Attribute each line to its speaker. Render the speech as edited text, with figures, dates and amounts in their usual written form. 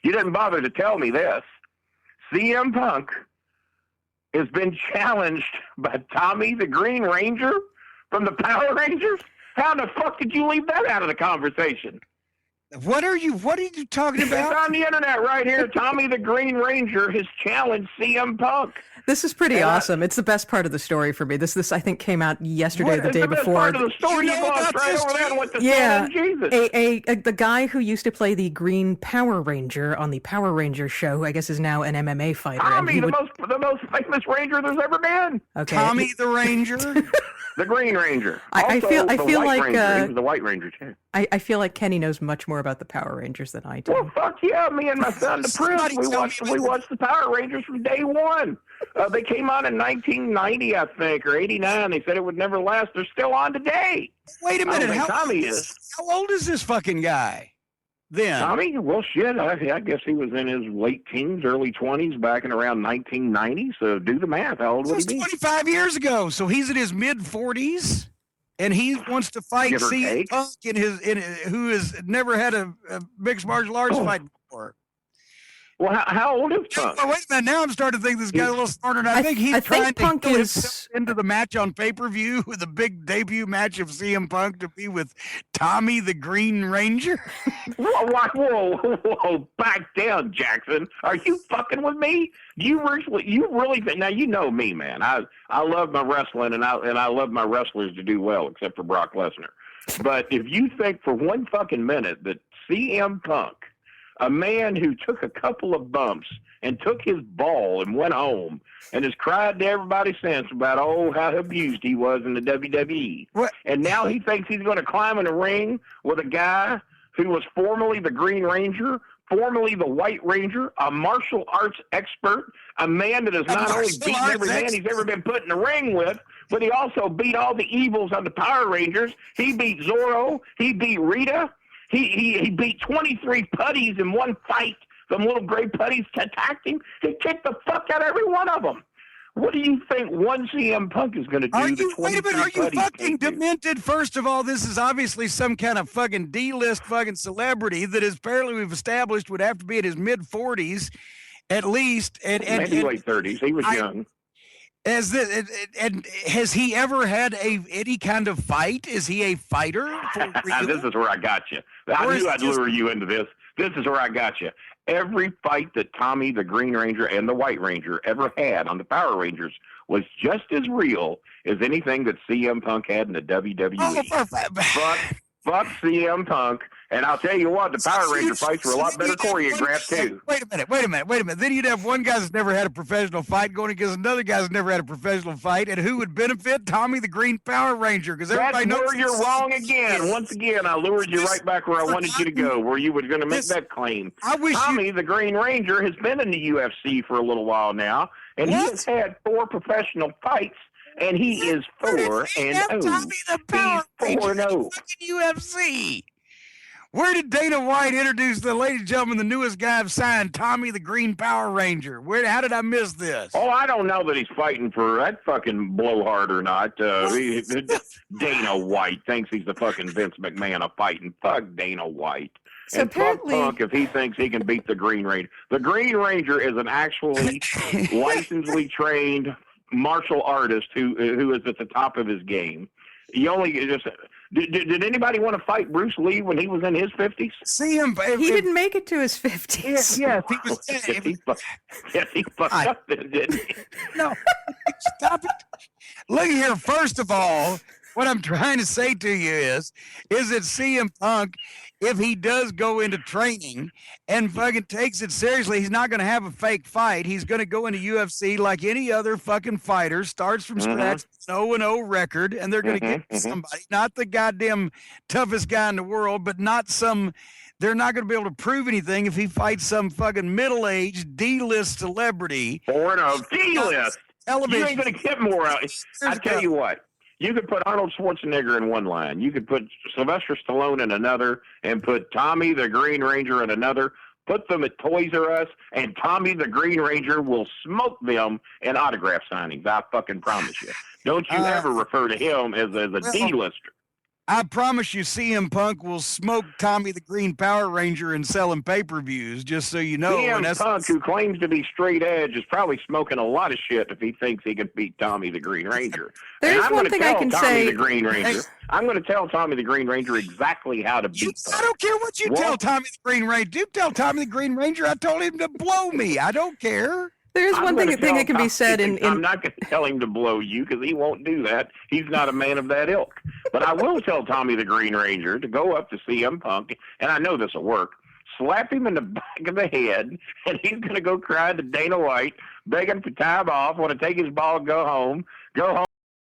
Speaker 1: You didn't bother to tell me this. CM Punk has been challenged by Tommy the Green Ranger from the Power Rangers. How the fuck did you leave that out of the conversation?
Speaker 2: What are you talking about?
Speaker 1: It's on the internet right here. Tommy the Green Ranger has challenged CM Punk.
Speaker 3: This is pretty awesome. It's the best part of the story for me. This I think came out yesterday or the day before.
Speaker 1: Part of the story? You glossed right over that and went to Jesus.
Speaker 3: The guy who used to play the Green Power Ranger on the Power Rangers show, who I guess is now an MMA fighter.
Speaker 1: Tommy, the most famous Ranger there's ever been.
Speaker 3: Okay.
Speaker 2: Tommy the Ranger.
Speaker 1: The Green Ranger.
Speaker 3: I feel like
Speaker 1: he was the White Ranger too.
Speaker 3: I feel like Kenny knows much more about the Power Rangers than I do.
Speaker 1: Well, fuck yeah! Me and my son, the Prince, we watched the Power Rangers from day one. They came on in 1990, I think, or 89. They said it would never last. They're still on today.
Speaker 2: Wait a minute.
Speaker 1: How
Speaker 2: old is this fucking guy? Then
Speaker 1: Tommy? Well, shit. I guess he was in his late teens, early 20s, back in around 1990. So do the math. How old would he be?
Speaker 2: 25 years ago. So he's in his mid 40s, and he wants to fight CM Punk who has never had a mixed martial arts fight before.
Speaker 1: Well, how old is Punk?
Speaker 2: Oh, wait a minute. Now I'm starting to think this guy's a little smarter than I think. He's trying to get himself into the match on pay-per-view with the big debut match of CM Punk to be with Tommy the Green Ranger.
Speaker 1: Whoa, back down, Jackson. Are you fucking with me? You really think, now you know me, man. I love my wrestling and I love my wrestlers to do well, except for Brock Lesnar. But if you think for one fucking minute that CM Punk, a man who took a couple of bumps and took his ball and went home and has cried to everybody since about, how abused he was in the WWE.
Speaker 2: What?
Speaker 1: And now he thinks he's going to climb in a ring with a guy who was formerly the Green Ranger, formerly the White Ranger, a martial arts expert, a man that has not only beaten every man he's ever been put in the ring with, but he also beat all the evils on the Power Rangers. He beat Zorro. He beat Rita. He beat 23 putties in one fight. Them little gray putties attacked him. He kicked the fuck out of every one of them. What do you think one CM Punk is going to do?
Speaker 2: Wait a minute, are you fucking demented? First of all, this is obviously some kind of fucking D-list fucking celebrity that is apparently we've established would have to be in his mid-40s at least.
Speaker 1: Maybe late 30s. He was young.
Speaker 2: And has he ever had any kind of fight? Is he a fighter?
Speaker 1: This is where I got you. I knew I'd lure you into this. This is where I got you. Every fight that Tommy the Green Ranger and the White Ranger ever had on the Power Rangers was just as real as anything that CM Punk had in the WWE. Fuck CM Punk. And I'll tell you what, the Power Ranger fights were a lot better choreographed, too.
Speaker 2: Wait a minute. Then you'd have one guy that's never had a professional fight going against another guy that's never had a professional fight. And who would benefit? Tommy the Green Power Ranger. Because everybody knows
Speaker 1: where you're wrong again. Once again, I lured you right back where I wanted you to go, where you were going to make that claim. Tommy the Green Ranger has been in the UFC for a little while now, and he has had 4 professional fights. And he is 4-0.
Speaker 2: Tommy the Power Ranger in the fucking UFC. Where did Dana White introduce ladies and gentlemen, the newest guy I've signed, Tommy the Green Power Ranger? How did I miss this?
Speaker 1: Oh, I don't know that he's fighting for that fucking blowhard or not. Dana White thinks he's the fucking Vince McMahon of fighting. Fuck Dana White.
Speaker 3: So
Speaker 1: and fuck Punk if he thinks he can beat the Green Ranger. The Green Ranger is an actually licensedly trained martial artist who is at the top of his game. He only just did anybody want to fight Bruce Lee when he was in his 50s?
Speaker 3: He didn't make it to his 50s.
Speaker 2: Yeah, he was.
Speaker 1: He fucked up then, didn't he?
Speaker 2: No, stop it. Look here. First of all, what I'm trying to say to you is that CM Punk, if he does go into training and fucking takes it seriously, he's not going to have a fake fight. He's going to go into UFC like any other fucking fighter, starts from scratch, 0-0 record, and they're going to get somebody, not the goddamn toughest guy in the world, but they're not going to be able to prove anything if he fights some fucking middle-aged D-list celebrity.
Speaker 1: Or no, D-list. You ain't going to get more out. I tell you what. You could put Arnold Schwarzenegger in one line. You could put Sylvester Stallone in another and put Tommy the Green Ranger in another. Put them at Toys R Us, and Tommy the Green Ranger will smoke them in autograph signings. I fucking promise you. Don't you ever refer to him as a D-lister.
Speaker 2: I promise you CM Punk will smoke Tommy the Green Power Ranger and sell him pay-per-views, just so you know.
Speaker 1: CM Punk, who claims to be straight edge, is probably smoking a lot of shit if he thinks he can beat Tommy the Green Ranger.
Speaker 3: There's one thing I can say.
Speaker 1: I'm going to tell Tommy the Green Ranger exactly how to beat Punk.
Speaker 2: I don't care what you tell Tommy the Green Ranger. You tell Tommy the Green Ranger I told him to blow me. I don't care.
Speaker 3: There's one thing that can be said
Speaker 1: I'm not going to tell him to blow you because he won't do that. He's not a man of that ilk. But I will tell Tommy the Green Ranger to go up to CM Punk, and I know this will work, slap him in the back of the head, and he's going to go cry to Dana White, begging for time off, want to take his ball, go home